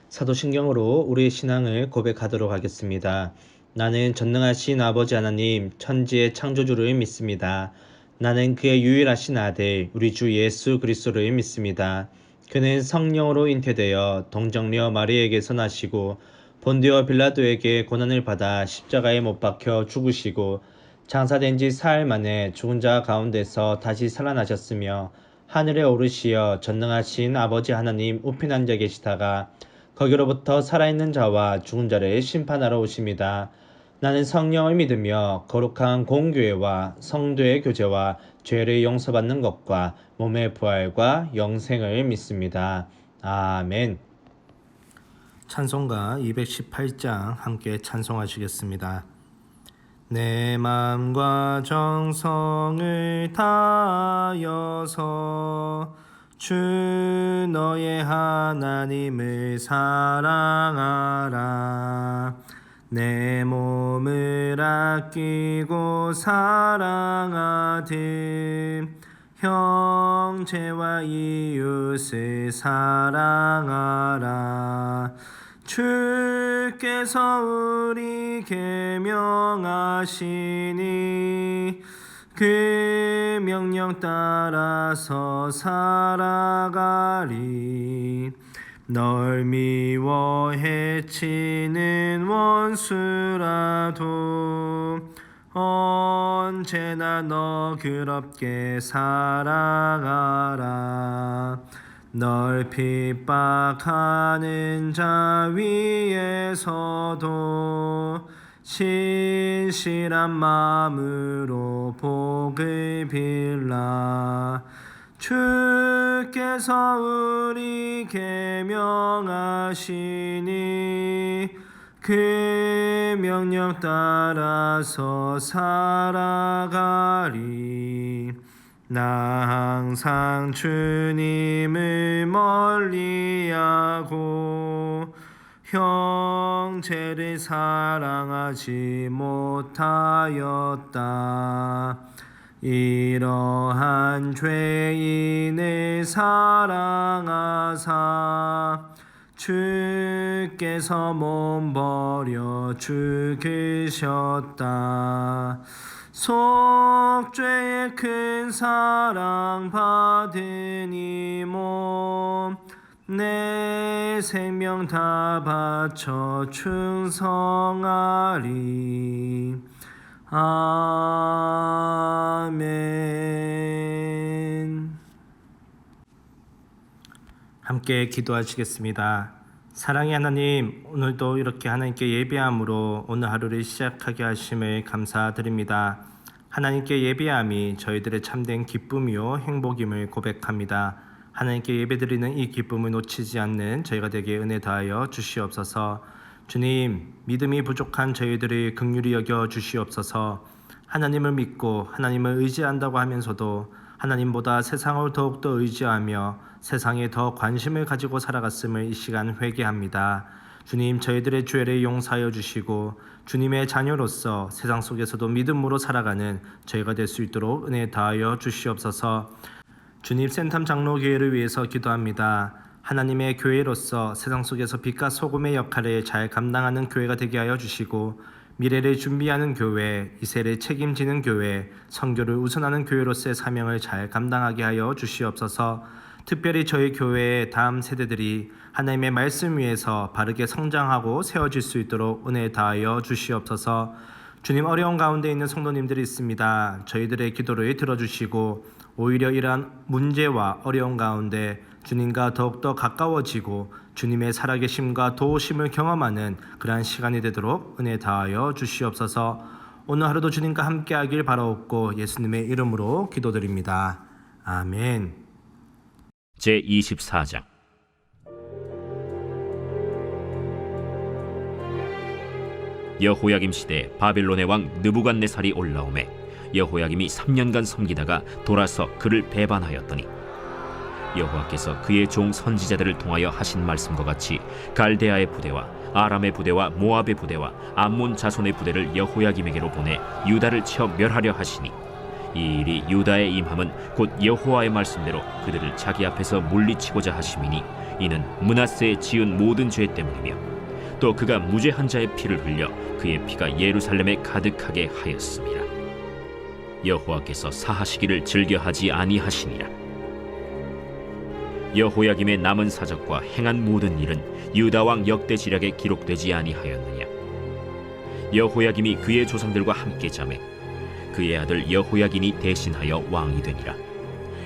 사도신경으로 우리의 신앙을 고백하도록 하겠습니다. 나는 전능하신 아버지 하나님, 천지의 창조주를 믿습니다. 나는 그의 유일하신 아들, 우리 주 예수 그리스도를 믿습니다. 그는 성령으로 잉태되어 동정녀 마리에게서 나시고 본디오 빌라도에게 고난을 받아 십자가에 못 박혀 죽으시고 장사된 지 사흘 만에 죽은 자 가운데서 다시 살아나셨으며 하늘에 오르시어 전능하신 아버지 하나님 우편 앉아 계시다가 거기로부터 살아있는 자와 죽은 자를 심판하러 오십니다. 나는 성령을 믿으며 거룩한 공교회와 성도의 교제와 죄를 용서받는 것과 몸의 부활과 영생을 믿습니다. 아멘. 찬송가 218장 함께 찬송하시겠습니다. 내 마음과 정성을 다하여서 주 너의 하나님을 사랑하라. 내 몸을 아끼고 사랑하듯 형제와 이웃을 사랑하라. 주께서 우리에게 명하시니 그 명령 따라서 살아가리. 널 미워 해치는 원수라도 언제나 너그럽게 살아가라. 널 핍박하는 자 위에서도 신실한 마음으로 복을 빌라. 주께서 우리에게 명하시니 그 명령 따라서 살아가리. 나 항상 주님을 멀리하고 형제를 사랑하지 못하였다. 이러한 죄인을 사랑하사 주께서 몸 버려 죽으셨다. 속죄의 큰 사랑 받은 이 몸 내 생명 다 바쳐 충성하리. 아멘. 함께 기도하시겠습니다. 사랑의 하나님, 오늘도 이렇게 하나님께 예배함으로 오늘 하루를 시작하게 하심을 감사드립니다. 하나님께 예배함이 저희들의 참된 기쁨이요 행복임을 고백합니다. 하나님께 예배드리는 이 기쁨을 놓치지 않는 저희가 되게 은혜 다하여 주시옵소서. 주님, 믿음이 부족한 저희들을 긍휼히 여겨 주시옵소서. 하나님을 믿고 하나님을 의지한다고 하면서도 하나님보다 세상을 더욱더 의지하며 세상에 더 관심을 가지고 살아갔음을 이 시간 회개합니다. 주님, 저희들의 죄를 용서하여 주시고 주님의 자녀로서 세상 속에서도 믿음으로 살아가는 저희가 될 수 있도록 은혜 다하여 주시옵소서. 주님, 센텀 장로교회를 위해서 기도합니다. 하나님의 교회로서 세상 속에서 빛과 소금의 역할을 잘 감당하는 교회가 되게 하여 주시고 미래를 준비하는 교회, 이 세를 책임지는 교회, 선교를 우선하는 교회로서의 사명을 잘 감당하게 하여 주시옵소서. 특별히 저희 교회의 다음 세대들이 하나님의 말씀 위에서 바르게 성장하고 세워질 수 있도록 은혜 다하여 주시옵소서. 주님, 어려운 가운데 있는 성도님들이 있습니다. 저희들의 기도를 들어주시고 오히려 이러한 문제와 어려운 가운데 주님과 더욱더 가까워지고 주님의 살아계심과 도우심을 경험하는 그러한 시간이 되도록 은혜 다하여 주시옵소서. 오늘 하루도 주님과 함께하길 바라옵고 예수님의 이름으로 기도드립니다. 아멘. 제24장 여호야김 시대에 바벨론의 왕 느부갓네살이 올라오매 여호야김이 3년간 섬기다가 돌아서 그를 배반하였더니 여호와께서 그의 종 선지자들을 통하여 하신 말씀과 같이 갈대아의 부대와 아람의 부대와 모압의 부대와 암몬 자손의 부대를 여호야김에게로 보내 유다를 쳐 멸하려 하시니 이 일이 유다의 임함은 곧 여호와의 말씀대로 그들을 자기 앞에서 물리치고자 하심이니 이는 므낫세의 지은 모든 죄 때문이며 또 그가 무죄한 자의 피를 흘려 그의 피가 예루살렘에 가득하게 하였습니다. 여호와께서 사하시기를 즐겨하지 아니하시니라. 여호야김의 남은 사적과 행한 모든 일은 유다 왕 역대지략에 기록되지 아니하였느냐. 여호야김이 그의 조상들과 함께 자매 그의 아들 여호야긴이 대신하여 왕이 되니라.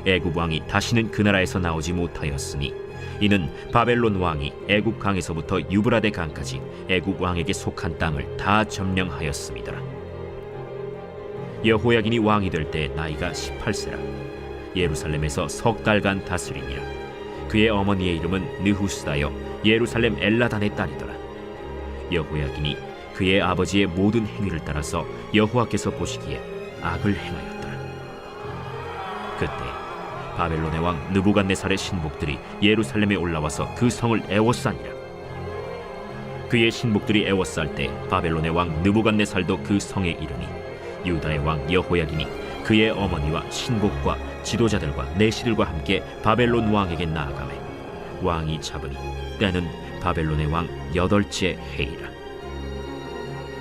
애굽 왕이 다시는 그 나라에서 나오지 못하였으니 이는 바벨론 왕이 애굽 강에서부터 유브라데 강까지 애굽 왕에게 속한 땅을 다 점령하였음이더라. 여호야긴이 왕이 될 때 나이가 18세라. 예루살렘에서 석 달간 다스리니라. 그의 어머니의 이름은 느후스다여 예루살렘 엘라단의 딸이더라. 여호야긴이 그의 아버지의 모든 행위를 따라서 여호와께서 보시기에 악을 행하였더라. 그때 바벨론의 왕 느부갓네살의 신복들이 예루살렘에 올라와서 그 성을 애워싸니라. 그의 신복들이 애워쌀 때 바벨론의 왕 느부갓네살도 그 성에 이르니 유다의 왕 여호야긴이 그의 어머니와 신복과 지도자들과 내시들과 함께 바벨론 왕에게 나아가매 왕이 잡으니 때는 바벨론의 왕 8째 해이라.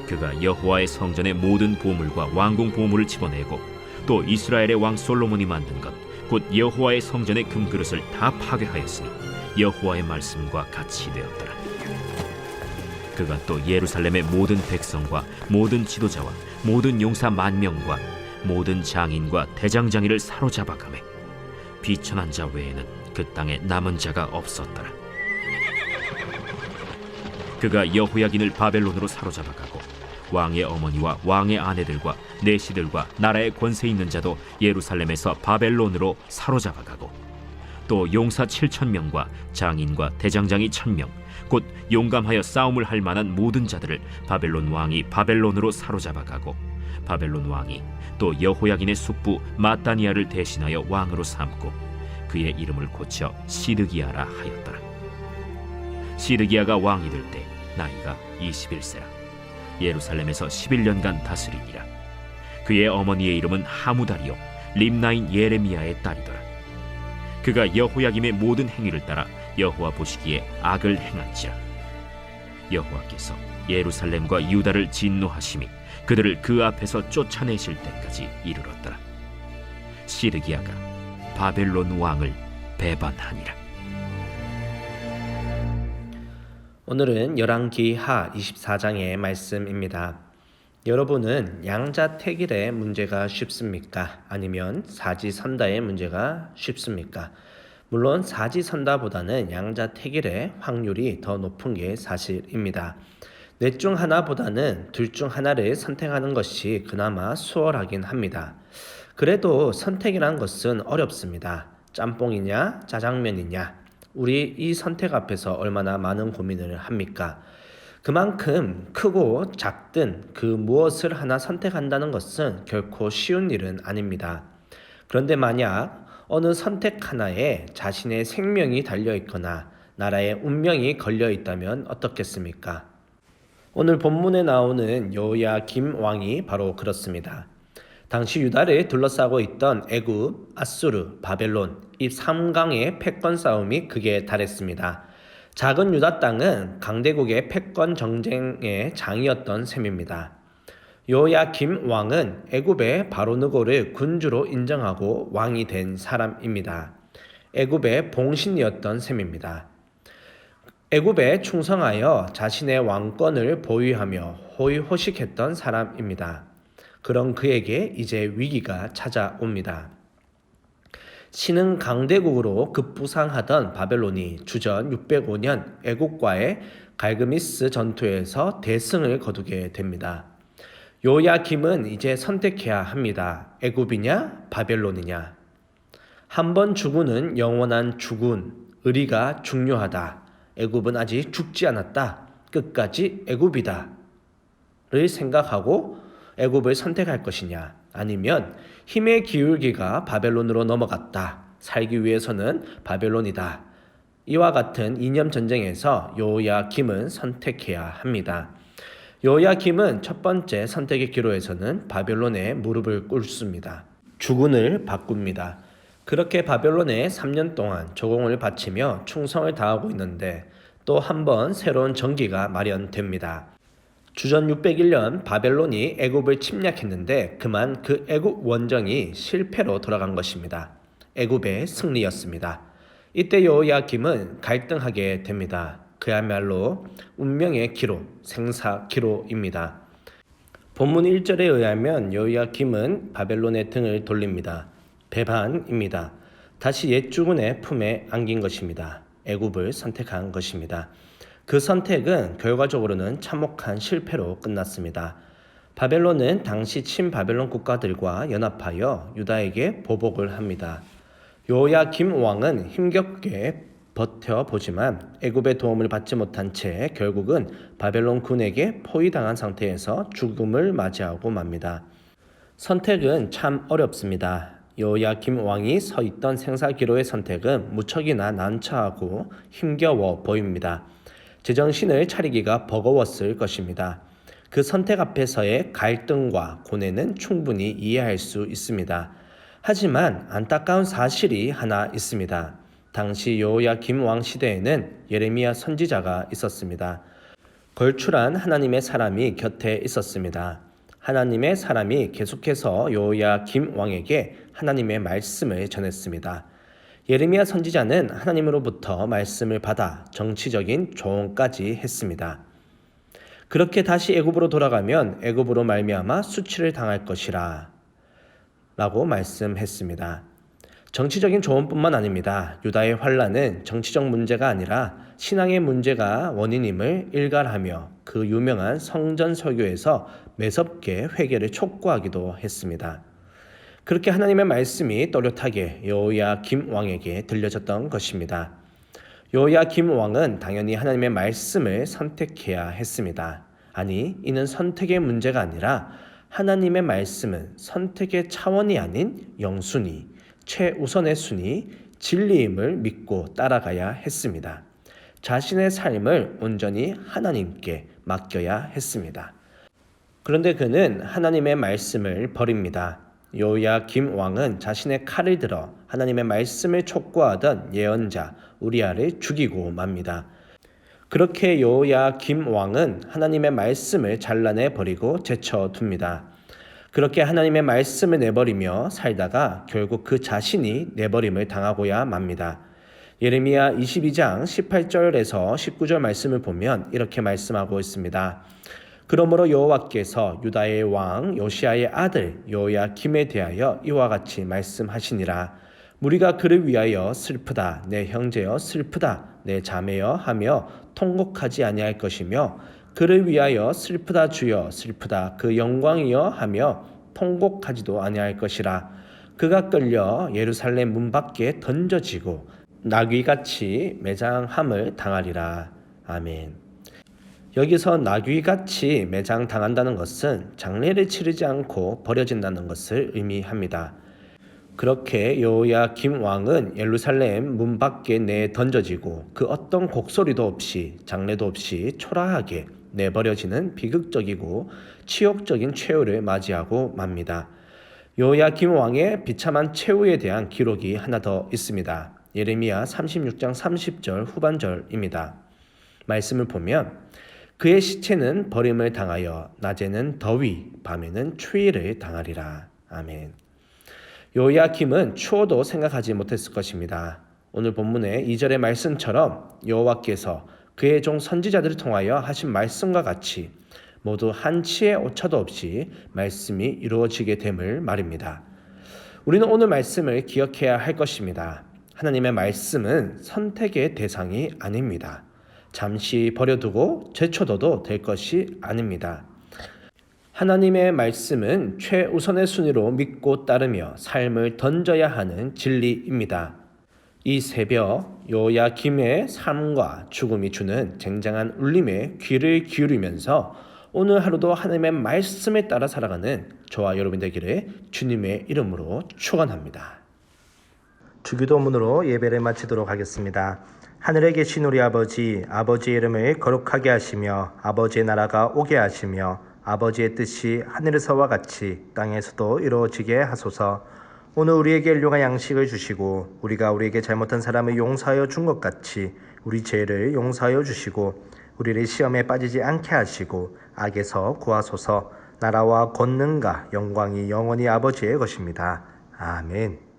그가 여호와의 성전의 모든 보물과 왕궁 보물을 집어내고 또 이스라엘의 왕 솔로몬이 만든 것 곧 여호와의 성전의 금그릇을 다 파괴하였으니 여호와의 말씀과 같이 되었더라. 그가 또 예루살렘의 모든 백성과 모든 지도자와 모든 용사 10,000명과 모든 장인과 대장장이를 사로잡아가매 비천한 자 외에는 그 땅에 남은 자가 없었더라. 그가 여호야긴을 바벨론으로 사로잡아가고 왕의 어머니와 왕의 아내들과 내시들과 나라의 권세 있는 자도 예루살렘에서 바벨론으로 사로잡아가고 또 용사 7,000명과 장인과 대장장이 1,000명 곧 용감하여 싸움을 할 만한 모든 자들을 바벨론 왕이 바벨론으로 사로잡아가고 바벨론 왕이 또 여호야긴의 숙부 마따니아를 대신하여 왕으로 삼고 그의 이름을 고쳐 시드기야라 하였더라. 시드기야가 왕이 될 때 나이가 21세라. 예루살렘에서 11년간 다스리니라. 그의 어머니의 이름은 하무다리요 림나인 예레미야의 딸이더라. 그가 여호야김의 모든 행위를 따라 여호와 보시기에 악을 행한지라. 여호와께서 예루살렘과 유다를 진노하심이 그들을 그 앞에서 쫓아내실 때까지 이르렀더라. 시드기야가 바벨론 왕을 배반하니라. 오늘은 열왕기하 24장의 말씀입니다. 여러분은 양자택일의 문제가 쉽습니까? 아니면 사지선다의 문제가 쉽습니까? 물론 사지선다보다는 양자택일의 확률이 더 높은 게 사실입니다. 넷 중 하나보다는 둘 중 하나를 선택하는 것이 그나마 수월하긴 합니다. 그래도 선택이란 것은 어렵습니다. 짬뽕이냐 짜장면이냐, 우리 이 선택 앞에서 얼마나 많은 고민을 합니까? 그만큼 크고 작든 그 무엇을 하나 선택한다는 것은 결코 쉬운 일은 아닙니다. 그런데 만약 어느 선택 하나에 자신의 생명이 달려있거나 나라의 운명이 걸려있다면 어떻겠습니까? 오늘 본문에 나오는 여호야김 왕이 바로 그렇습니다. 당시 유다를 둘러싸고 있던 애굽, 아수르, 바벨론 이 3강의 패권 싸움이 극에 달했습니다. 작은 유다 땅은 강대국의 패권 정쟁의 장이었던 셈입니다. 여호야김 왕은 애굽의 바로느고를 군주로 인정하고 왕이 된 사람입니다. 애굽의 봉신이었던 셈입니다. 애굽에 충성하여 자신의 왕권을 보유하며 호의호식했던 사람입니다. 그런 그에게 이제 위기가 찾아옵니다. 신흥 강대국으로 급부상하던 바벨론이 주전 605년 애국과의 갈그미스 전투에서 대승을 거두게 됩니다. 요야김은 이제 선택해야 합니다. 애굽이냐 바벨론이냐. 한 번 죽으는 영원한 죽은 의리가 중요하다. 애굽은 아직 죽지 않았다. 끝까지 애굽이다. 를 생각하고 애굽을 선택할 것이냐, 아니면 힘의 기울기가 바벨론으로 넘어갔다. 살기 위해서는 바벨론이다. 이와 같은 이념 전쟁에서 여호야김은 선택해야 합니다. 여호야김은 첫 번째 선택의 기로에서는 바벨론에 무릎을 꿇습니다. 주군을 바꿉니다. 그렇게 바벨론에 3년 동안 조공을 바치며 충성을 다하고 있는데 또 한 번 새로운 정기가 마련됩니다. 주전 601년 바벨론이 애굽을 침략했는데 그만 그 애굽 원정이 실패로 돌아간 것입니다. 애굽의 승리였습니다. 이때 여호야김은 갈등하게 됩니다. 그야말로 운명의 기로, 생사 기로입니다. 본문 1절에 의하면 여호야김은 바벨론의 등을 돌립니다. 배반입니다. 다시 옛 주군의 품에 안긴 것입니다. 애굽을 선택한 것입니다. 그 선택은 결과적으로는 참혹한 실패로 끝났습니다. 바벨론은 당시 친바벨론 국가들과 연합하여 유다에게 보복을 합니다. 여호야김 왕은 힘겹게 버텨보지만 애굽의 도움을 받지 못한 채 결국은 바벨론 군에게 포위당한 상태에서 죽음을 맞이하고 맙니다. 선택은 참 어렵습니다. 여호야김 왕이 서 있던 생사기로의 선택은 무척이나 난처하고 힘겨워 보입니다. 제정신을 차리기가 버거웠을 것입니다. 그 선택 앞에서의 갈등과 고뇌는 충분히 이해할 수 있습니다. 하지만 안타까운 사실이 하나 있습니다. 당시 여호야김 왕 시대에는 예레미야 선지자가 있었습니다. 걸출한 하나님의 사람이 곁에 있었습니다. 하나님의 사람이 계속해서 여호야김 왕에게 하나님의 말씀을 전했습니다. 예레미야 선지자는 하나님으로부터 말씀을 받아 정치적인 조언까지 했습니다. 그렇게 다시 애굽으로 돌아가면 애굽으로 말미암아 수치를 당할 것이라 라고 말씀했습니다. 정치적인 조언뿐만 아닙니다. 유다의 환란은 정치적 문제가 아니라 신앙의 문제가 원인임을 일갈하며 그 유명한 성전 설교에서 매섭게 회개를 촉구하기도 했습니다. 그렇게 하나님의 말씀이 또렷하게 여호야김 왕에게 들려졌던 것입니다. 여호야김 왕은 당연히 하나님의 말씀을 선택해야 했습니다. 아니, 이는 선택의 문제가 아니라 하나님의 말씀은 선택의 차원이 아닌 영순위, 최우선의 순위, 진리임을 믿고 따라가야 했습니다. 자신의 삶을 온전히 하나님께 맡겨야 했습니다. 그런데 그는 하나님의 말씀을 버립니다. 여호야김 왕은 자신의 칼을 들어 하나님의 말씀을 촉구하던 예언자 우리아를 죽이고 맙니다. 그렇게 여호야김 왕은 하나님의 말씀을 잘라내 버리고 제쳐둡니다. 그렇게 하나님의 말씀을 내버리며 살다가 결국 그 자신이 내버림을 당하고야 맙니다. 예레미야 22장 18절에서 19절 말씀을 보면 이렇게 말씀하고 있습니다. 그러므로 여호와께서 유다의 왕 요시야의 아들 여호야김에 대하여 이와 같이 말씀하시니라. 무리가 그를 위하여 슬프다, 내 형제여 슬프다, 내 자매여 하며 통곡하지 아니할 것이며 그를 위하여 슬프다 주여 슬프다 그 영광이여 하며 통곡하지도 아니할 것이라. 그가 끌려 예루살렘 문 밖에 던져지고 나귀같이 매장함을 당하리라. 아멘. 여기서 나귀같이 매장당한다는 것은 장례를 치르지 않고 버려진다는 것을 의미합니다. 그렇게 여호야김 왕은 예루살렘 문 밖에 내 던져지고 그 어떤 곡소리도 없이 장례도 없이 초라하게 내버려지는 비극적이고 치욕적인 최후를 맞이하고 맙니다. 여호야김 왕의 비참한 최후에 대한 기록이 하나 더 있습니다. 예레미야 36장 30절 후반절입니다. 말씀을 보면 그의 시체는 버림을 당하여 낮에는 더위, 밤에는 추위를 당하리라. 아멘. 여호야김은 추워도 생각하지 못했을 것입니다. 오늘 본문의 2절의 말씀처럼 여호와께서 그의 종 선지자들을 통하여 하신 말씀과 같이 모두 한치의 오차도 없이 말씀이 이루어지게 됨을 말입니다. 우리는 오늘 말씀을 기억해야 할 것입니다. 하나님의 말씀은 선택의 대상이 아닙니다. 잠시 버려두고 제쳐둬도 될 것이 아닙니다. 하나님의 말씀은 최우선의 순위로 믿고 따르며 삶을 던져야 하는 진리입니다. 이 새벽 여호야김의 삶과 죽음이 주는 쟁쟁한 울림에 귀를 기울이면서 오늘 하루도 하나님의 말씀에 따라 살아가는 저와 여러분 되기를 주님의 이름으로 축원합니다. 주기도문으로 예배를 마치도록 하겠습니다. 하늘에 계신 우리 아버지, 아버지의 이름을 거룩하게 하시며 아버지의 나라가 오게 하시며 아버지의 뜻이 하늘에서와 같이 땅에서도 이루어지게 하소서. 오늘 우리에게 일용할 양식을 주시고 우리가 우리에게 잘못한 사람을 용서하여 준 것 같이 우리 죄를 용서하여 주시고 우리를 시험에 빠지지 않게 하시고 악에서 구하소서. 나라와 권능과 영광이 영원히 아버지의 것입니다. 아멘.